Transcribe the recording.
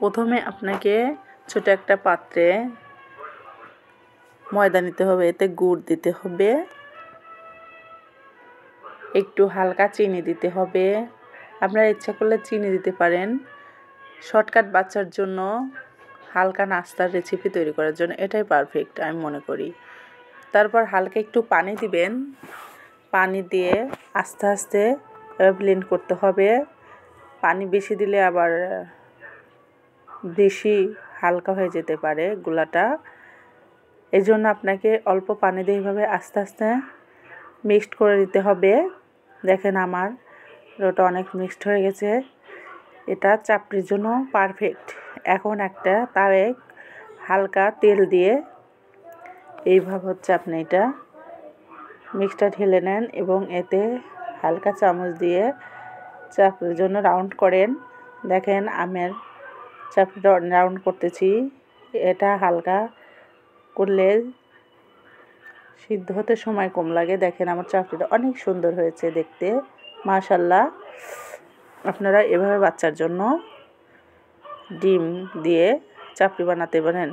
প্রথমে আপনাকে ছোট একটা পাত্রে ময়দা নিতে হবে, এতে গুড় দিতে হবে, একটু হালকা চিনি দিতে হবে। আপনারা ইচ্ছা করলে চিনি দিতে পারেন। শর্টকাট বাচ্চার জন্য হালকা নাস্তার রেসিপি তৈরি করার জন্য এটাই পারফেক্ট আমি মনে করি। তারপর হালকা একটু পানি দিবেন, পানি দিয়ে আস্তে আস্তে ব্লেন্ড করতে হবে। পানি বেশি দিলে আবার বেশি হালকা হয়ে যেতে পারে গোলাটা। এই জন্য আপনাকে অল্প পানি দিয়ে এইভাবে আস্তে আস্তে মিক্সড করে দিতে হবে। দেখেন আমার ওটা অনেক মিক্সড হয়ে গেছে, এটা চাপড়ির জন্য পারফেক্ট। এখন একটা তাওয়ায় হালকা তেল দিয়ে এইভাবে আপনি এটা মিক্সটা ঢেলে নেন এবং এতে হালকা চামচ দিয়ে চাপড়ির জন্য রাউন্ড করেন। দেখেন আমের চাপড়িটা রাউন্ড করতেছি, এটা হালকা করলে সিদ্ধ হতে সময় কম লাগে। দেখেন আমার চাপড়িটা অনেক সুন্দর হয়েছে দেখতে, মাশাআল্লাহ। আপনারা এভাবে বাচ্চার জন্য ডিম দিয়ে চাপড়ি বানাতে পারেন।